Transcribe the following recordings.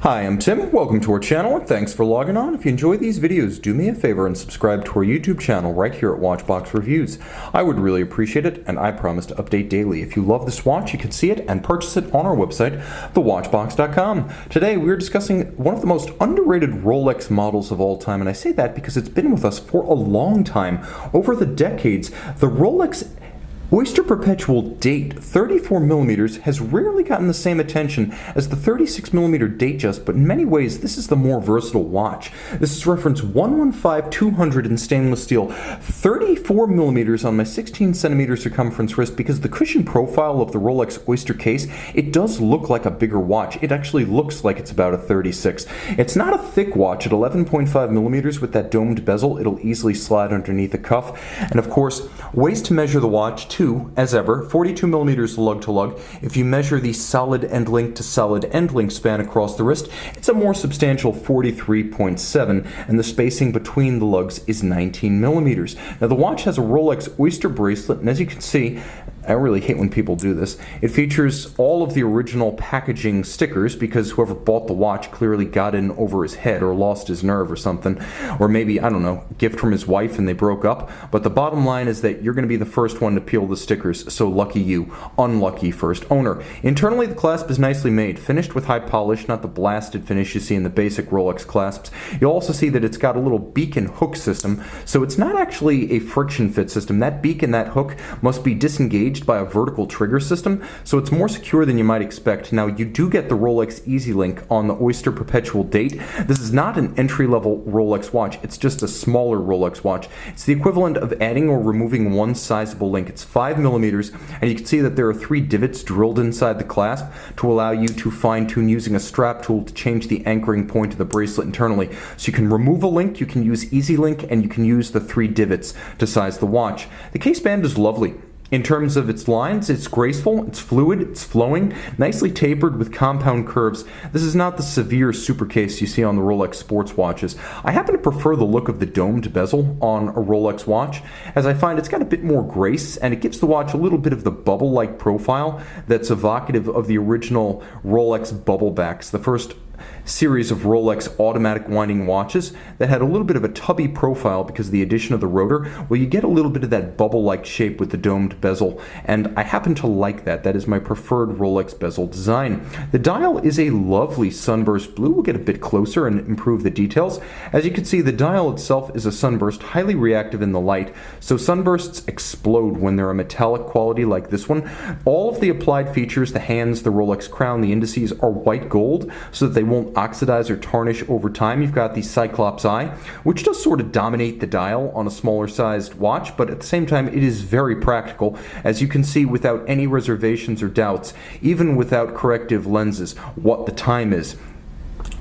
Hi, I'm Tim. Welcome to our channel and thanks for logging on. If you enjoy these videos, do me a favor and subscribe to our YouTube channel right here at Watchbox Reviews. I would really appreciate it, and I promise to update daily. If you love this watch, you can see it and purchase it on our website, thewatchbox.com. Today we're discussing one of the most underrated Rolex models of all time, and I say that because it's been with us for a long time. Over the decades, the Rolex Oyster Perpetual Date 34mm has rarely gotten the same attention as the 36mm Datejust, but in many ways this is the more versatile watch. This is reference 115-200 in stainless steel, 34mm on my 16cm circumference wrist. Because the cushion profile of the Rolex Oyster case, it does look like a bigger watch. It actually looks like it's about a 36. It's not a thick watch at 11.5mm with that domed bezel. It'll easily slide underneath the cuff, and of course ways to measure the watch too. As ever, 42mm lug-to-lug. If you measure the solid end link to solid end link span across the wrist, it's a more substantial 43.7, and the spacing between the lugs is 19mm. Now the watch has a Rolex Oyster bracelet, and as you can see, I really hate when people do this. It features all of the original packaging stickers because whoever bought the watch clearly got in over his head or lost his nerve or something. Or maybe, I don't know, gift from his wife and they broke up. But the bottom line is that you're going to be the first one to peel the stickers, so lucky you. Unlucky first owner. Internally, the clasp is nicely made, finished with high polish, not the blasted finish you see in the basic Rolex clasps. You'll also see that it's got a little beak and hook system, so it's not actually a friction fit system. That beak and that hook must be disengaged by a vertical trigger system, so it's more secure than you might expect. Now, you do get the Rolex Ez Link on the Oyster Perpetual Date. This is not an entry-level Rolex watch, it's just a smaller Rolex watch. It's the equivalent of adding or removing one sizable link. It's 5mm, and you can see that there are 3 divots drilled inside the clasp to allow you to fine-tune using a strap tool to change the anchoring point of the bracelet internally. So you can remove a link, you can use Ez Link, and you can use the 3 divots to size the watch. The case band is lovely. In terms of its lines, it's graceful, it's fluid, it's flowing, nicely tapered with compound curves. This is not the severe super case you see on the Rolex sports watches. I happen to prefer the look of the domed bezel on a Rolex watch, as I find it's got a bit more grace, and it gives the watch a little bit of the bubble-like profile that's evocative of the original Rolex bubble backs, the first series of Rolex automatic winding watches that had a little bit of a tubby profile because of the addition of the rotor. Well, you get a little bit of that bubble-like shape with the domed bezel, and I happen to like that. That is my preferred Rolex bezel design. The dial is a lovely sunburst blue. We'll get a bit closer and improve the details. As you can see, the dial itself is a sunburst, highly reactive in the light, so sunbursts explode when they're a metallic quality like this one. All of the applied features, the hands, the Rolex crown, the indices, are white gold so that they won't oxidize or tarnish over time. You've got the Cyclops eye, which does sort of dominate the dial on a smaller sized watch, but at the same time it is very practical, as you can see without any reservations or doubts, even without corrective lenses, what the time is.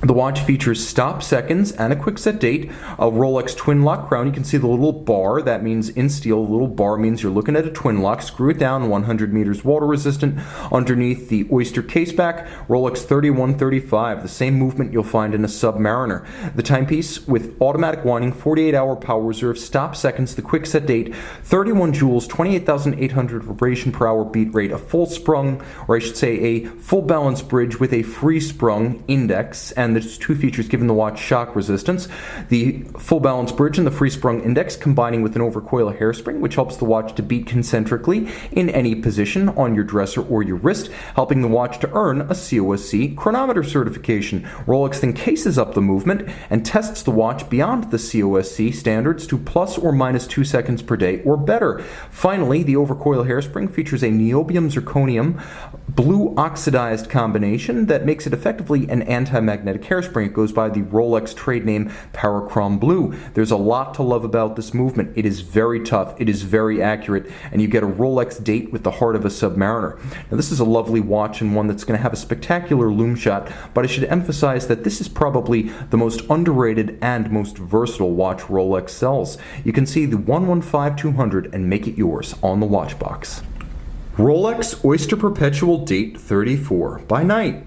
The watch features stop seconds and a quick set date, a Rolex twin lock crown. You can see the little bar, that means in steel, the little bar means you're looking at a twin lock. Screw it down, 100 meters water resistant. Underneath the Oyster caseback, Rolex 3135, the same movement you'll find in a Submariner. The timepiece with automatic winding, 48-hour power reserve, stop seconds, the quick set date, 31 joules, 28,800 vibration per hour beat rate, a full sprung, or I should say a full balance bridge with a free sprung index, and there's 2 features giving the watch shock resistance: the full balance bridge and the free sprung index, combining with an overcoil hairspring, which helps the watch to beat concentrically in any position on your dresser or your wrist, helping the watch to earn a COSC chronometer certification. Rolex then cases up the movement and tests the watch beyond the COSC standards to plus or minus 2 seconds per day or better. Finally, the overcoil hairspring features a niobium zirconium blue oxidized combination that makes it effectively an anti-magnetic hairspring. It goes by the Rolex trade name Parachrom Blue. There's a lot to love about this movement. It is very tough, it is very accurate, and you get a Rolex date with the heart of a Submariner. Now, this is a lovely watch and one that's going to have a spectacular loom shot, but I should emphasize that this is probably the most underrated and most versatile watch Rolex sells. You can see the 115-200 and make it yours on the watch box. Rolex Oyster Perpetual Date 34 by night.